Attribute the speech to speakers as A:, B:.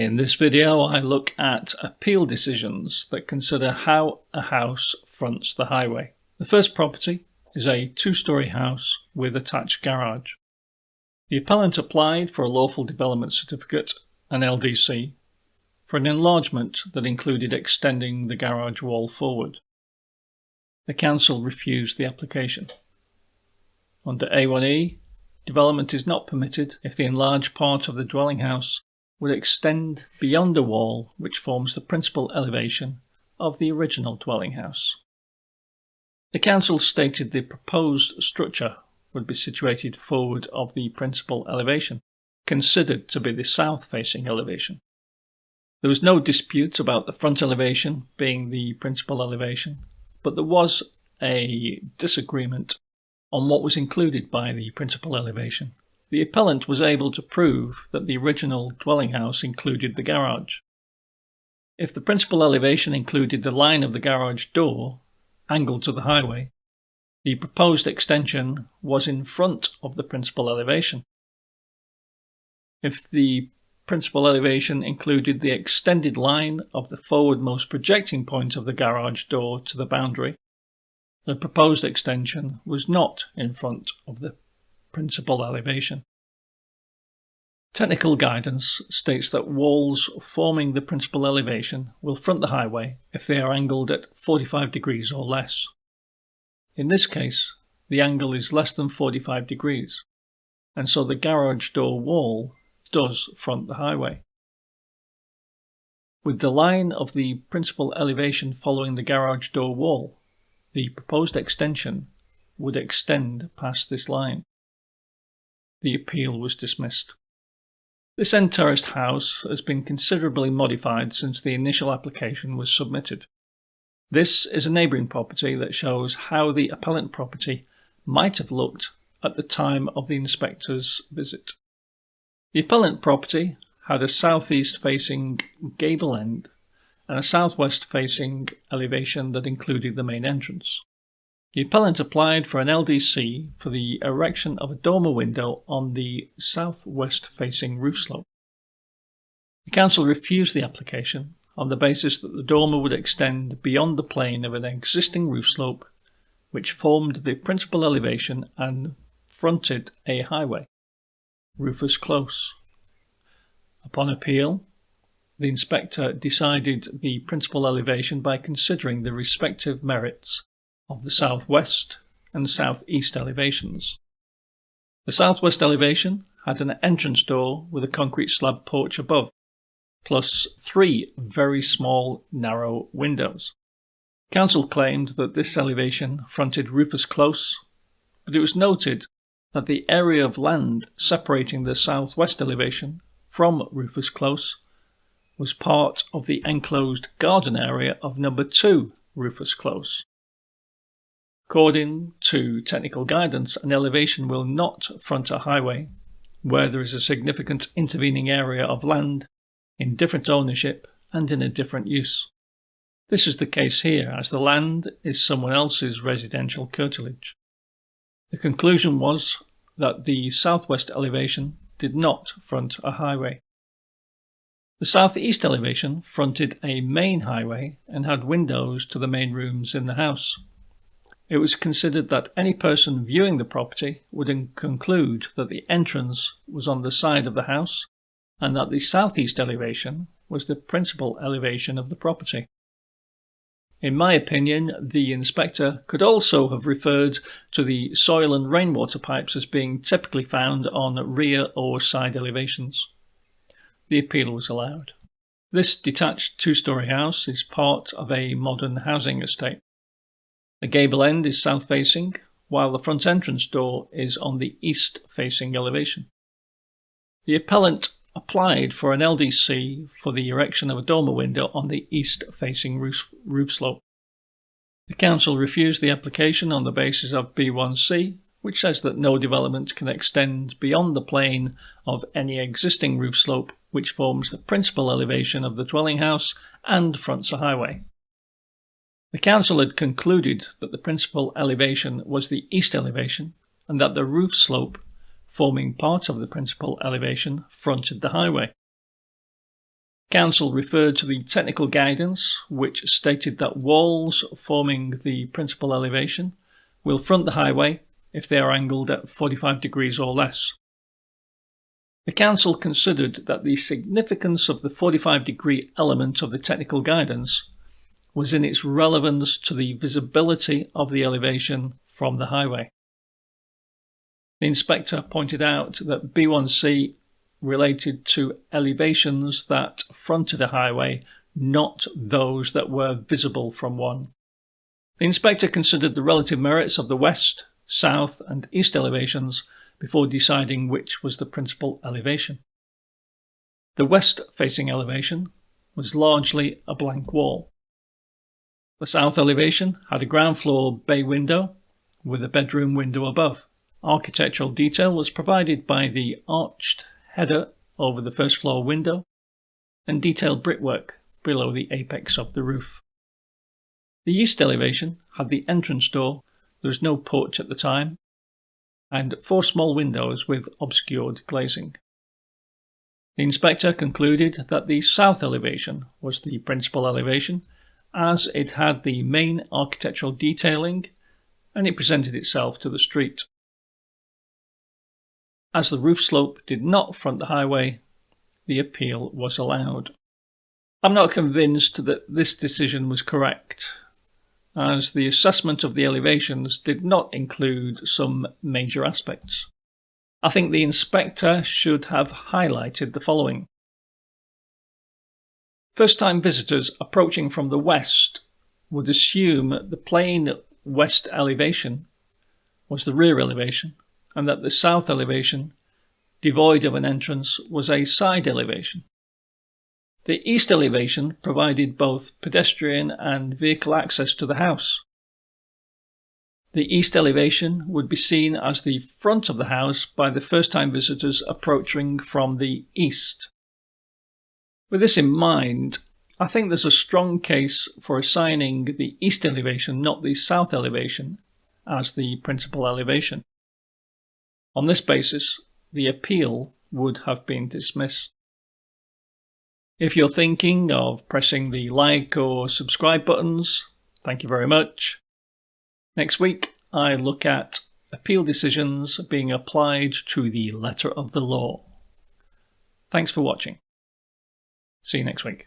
A: In this video, I look at appeal decisions that consider how a house fronts the highway. The first property is a two-storey house with attached garage. The appellant applied for a lawful development certificate, an LDC, for an enlargement that included extending the garage wall forward. The council refused the application. Under A1E, development is not permitted if the enlarged part of the dwelling house would extend beyond a wall which forms the principal elevation of the original dwelling house. The council stated the proposed structure would be situated forward of the principal elevation, considered to be the south-facing elevation. There was no dispute about the front elevation being the principal elevation, but there was a disagreement on what was included by the principal elevation. The appellant was able to prove that the original dwelling house included the garage. If the principal elevation included the line of the garage door, angled to the highway, the proposed extension was in front of the principal elevation. If the principal elevation included the extended line of the forwardmost projecting point of the garage door to the boundary, the proposed extension was not in front of the principal elevation. Technical guidance states that walls forming the principal elevation will front the highway if they are angled at 45 degrees or less. In this case, the angle is less than 45 degrees, and so the garage door wall does front the highway. With the line of the principal elevation following the garage door wall, the proposed extension would extend past this line. The appeal was dismissed. This end-terraced house has been considerably modified since the initial application was submitted. This is a neighbouring property that shows how the appellant property might have looked at the time of the inspector's visit. The appellant property had a southeast-facing gable end and a southwest-facing elevation that included the main entrance. The appellant applied for an LDC for the erection of a dormer window on the southwest-facing roof slope. The council refused the application on the basis that the dormer would extend beyond the plane of an existing roof slope which formed the principal elevation and fronted a highway. Rufus Close. Upon appeal, the inspector decided the principal elevation by considering the respective merits of the southwest and southeast elevations. The southwest elevation had an entrance door with a concrete slab porch above, plus 3 very small, narrow windows. Council claimed that this elevation fronted Rufus Close, but it was noted that the area of land separating the southwest elevation from Rufus Close was part of the enclosed garden area of number 2 Rufus Close. According to technical guidance, an elevation will not front a highway where there is a significant intervening area of land in different ownership and in a different use. This is the case here, as the land is someone else's residential curtilage. The conclusion was that the southwest elevation did not front a highway. The southeast elevation fronted a main highway and had windows to the main rooms in the house. It was considered that any person viewing the property would conclude that the entrance was on the side of the house and that the southeast elevation was the principal elevation of the property. In my opinion, the inspector could also have referred to the soil and rainwater pipes as being typically found on rear or side elevations. The appeal was allowed. This detached two-storey house is part of a modern housing estate. The gable end is south-facing, while the front entrance door is on the east-facing elevation. The appellant applied for an LDC for the erection of a dormer window on the east-facing roof slope. The council refused the application on the basis of B1C, which says that no development can extend beyond the plane of any existing roof slope which forms the principal elevation of the dwelling house and fronts a highway. The council had concluded that the principal elevation was the east elevation and that the roof slope forming part of the principal elevation fronted the highway. Council referred to the technical guidance, which stated that walls forming the principal elevation will front the highway if they are angled at 45 degrees or less. The Council considered that the significance of the 45-degree element of the technical guidance was in its relevance to the visibility of the elevation from the highway. The inspector pointed out that B1C related to elevations that fronted a highway, not those that were visible from one. The inspector considered the relative merits of the west, south and east elevations before deciding which was the principal elevation. The west-facing elevation was largely a blank wall. The south elevation had a ground floor bay window with a bedroom window above. Architectural detail was provided by the arched header over the first floor window and detailed brickwork below the apex of the roof. The east elevation had the entrance door, there was no porch at the time, and 4 small windows with obscured glazing. The inspector concluded that the south elevation was the principal elevation, as it had the main architectural detailing and it presented itself to the street. As the roof slope did not front the highway, the appeal was allowed. I'm not convinced that this decision was correct, as the assessment of the elevations did not include some major aspects. I think the inspector should have highlighted the following. First-time visitors approaching from the west would assume the plain west elevation was the rear elevation, and that the south elevation, devoid of an entrance, was a side elevation. The east elevation provided both pedestrian and vehicle access to the house. The east elevation would be seen as the front of the house by the first-time visitors approaching from the east. With this in mind, I think there's a strong case for assigning the east elevation, not the south elevation, as the principal elevation. On this basis, the appeal would have been dismissed. If you're thinking of pressing the like or subscribe buttons, thank you very much. Next week, I look at appeal decisions being applied to the letter of the law. Thanks for watching. See you next week.